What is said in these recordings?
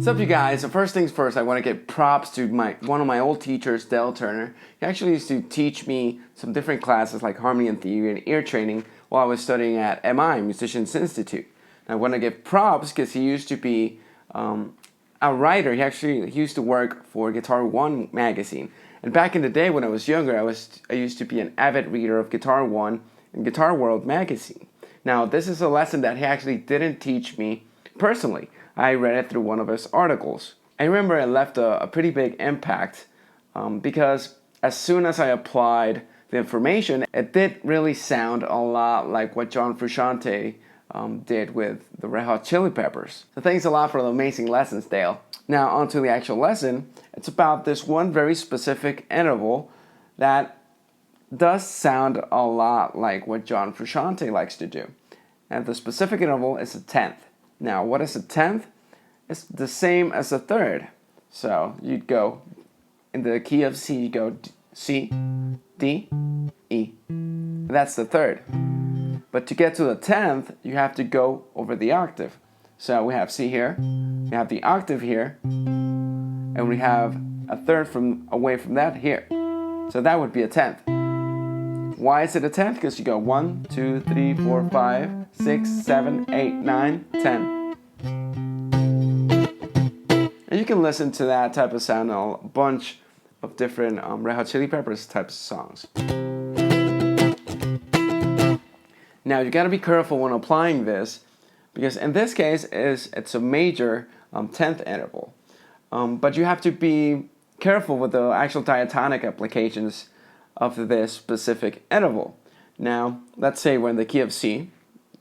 What's up, you guys? So first things first, I want to give props to one of my old teachers, Dale Turner. He actually used to teach me some different classes like harmony and theory and ear training while I was studying at MI, Musicians Institute. And I want to give props because he used to be a writer. He used to work for Guitar One magazine. And back in the day when I was younger, I used to be an avid reader of Guitar One and Guitar World magazine. Now, this is a lesson that he actually didn't teach me personally. I read it through one of his articles. I remember it left a pretty big impact because as soon as I applied the information, it did really sound a lot like what John Frusciante did with the Red Hot Chili Peppers. So thanks a lot for the amazing lessons, Dale. Now on to the actual lesson. It's about this one very specific interval that does sound a lot like what John Frusciante likes to do. And the specific interval is a tenth. Now, what is a tenth? It's the same as a third. So you'd go in the key of C, you go C, D, E. That's the third. But to get to the tenth, you have to go over the octave. So we have C here, we have the octave here, and we have a third away from that here. So that would be a tenth. Why is it a tenth? Because you go 1, 2, 3, 4, 5, 6, 7, 8, 9, 10. And you can listen to that type of sound in a bunch of different Red Hot Chili Peppers types of songs. Now you got to be careful when applying this, because in this case it's a major tenth interval. But you have to be careful with the actual diatonic applications of this specific interval. Now, let's say we're in the key of C.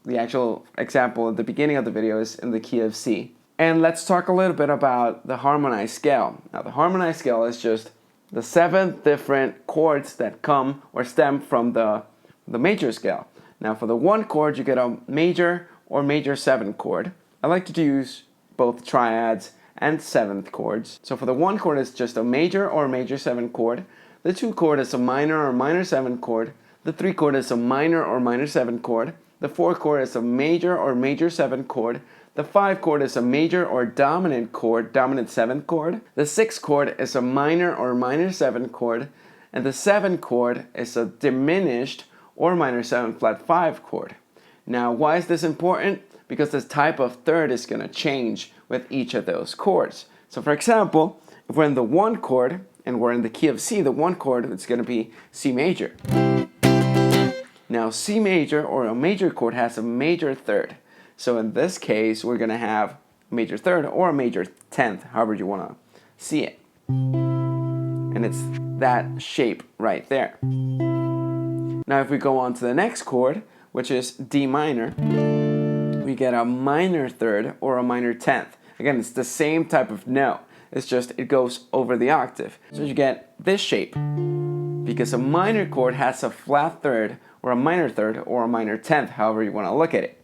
The actual example at the beginning of the video is in the key of C. And let's talk a little bit about the harmonized scale. Now, the harmonized scale is just the 7 different chords that come or stem from the major scale. Now, for the 1 chord, you get a major or major 7 chord. I like to use both triads and 7th chords. So for the 1 chord, it's just a major or major 7 chord. The 2 chord is a minor or minor 7 chord. The 3 chord is a minor or minor 7 chord. The 4 chord is a major or major 7 chord. The 5 chord is a major or dominant chord, dominant 7 chord. The 6 chord is a minor or minor 7 chord. And the 7 chord is a diminished or minor 7 flat 5 chord. Now, why is this important? Because this type of third is going to change with each of those chords. So for example, if we're in the 1 chord, and we're in the key of C, the 1 chord, it's going to be C major. Now, C major or a major chord has a major third. So in this case, we're going to have a major third or a major 10th, however you want to see it. And it's that shape right there. Now, if we go on to the next chord, which is D minor, we get a minor third or a minor 10th. Again, it's the same type of note. It's just it goes over the octave. So you get this shape because a minor chord has a flat third or a minor third or a minor 10th, however you want to look at it.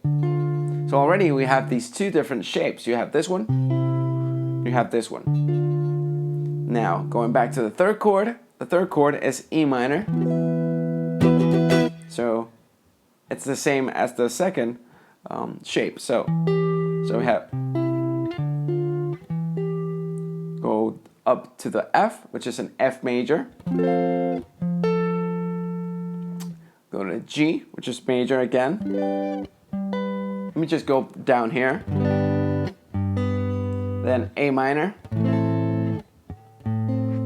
So already we have these 2 different shapes. You have this one, you have this one. Now, going back to the 3rd chord, the 3rd chord is E minor. So it's the same as the 2nd shape. So we have go up to the F, which is an F major. Go to G, which is major again. Let me just go down here. Then A minor.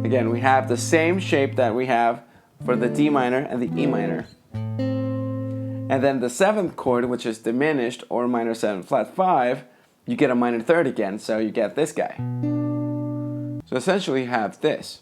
Again, we have the same shape that we have for the D minor and the E minor. And then the 7th chord, which is diminished or minor 7 flat 5, you get a minor third again, so you get this guy. So essentially you have this.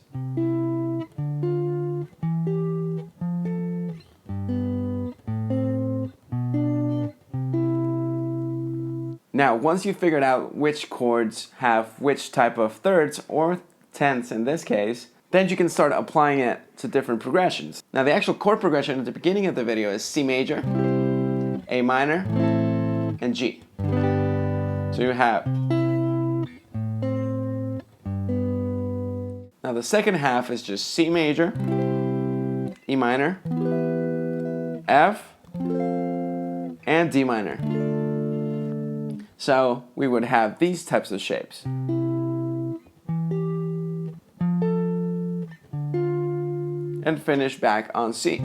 Now, once you've figured out which chords have which type of thirds or tenths in this case, then you can start applying it to different progressions. Now, the actual chord progression at the beginning of the video is C major, A minor, and G. So you have. Now the second half is just C major, E minor, F, and D minor. So we would have these types of shapes. and finish back on C.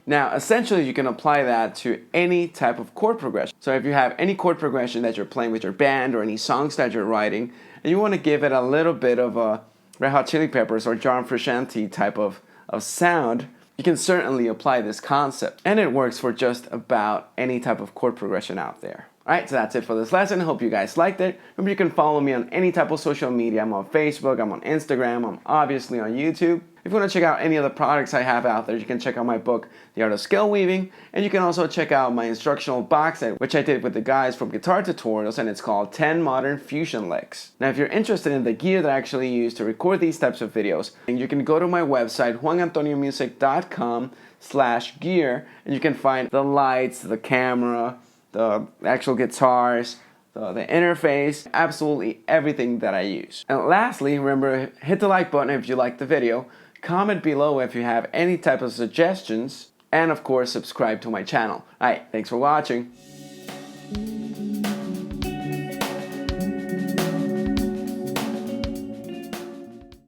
Now, essentially, you can apply that to any type of chord progression. So if you have any chord progression that you're playing with your band or any songs that you're writing, and you want to give it a little bit of a Red Hot Chili Peppers or John Frusciante type of sound, you can certainly apply this concept. And it works for just about any type of chord progression out there. Alright, so that's it for this lesson. I hope you guys liked it. Remember, you can follow me on any type of social media. I'm on Facebook, I'm on Instagram, I'm obviously on YouTube. If you want to check out any of the products I have out there, you can check out my book, The Art of Scale Weaving, and you can also check out my instructional box set, which I did with the guys from Guitar Tutorials, and it's called 10 Modern Fusion Licks. Now, if you're interested in the gear that I actually use to record these types of videos, you can go to my website, juanantoniomusic.com/gear, and you can find the lights, the camera, the actual guitars, the interface, absolutely everything that I use. And lastly, remember, hit the like button if you liked the video, comment below if you have any type of suggestions, and of course, subscribe to my channel. Alright, thanks for watching.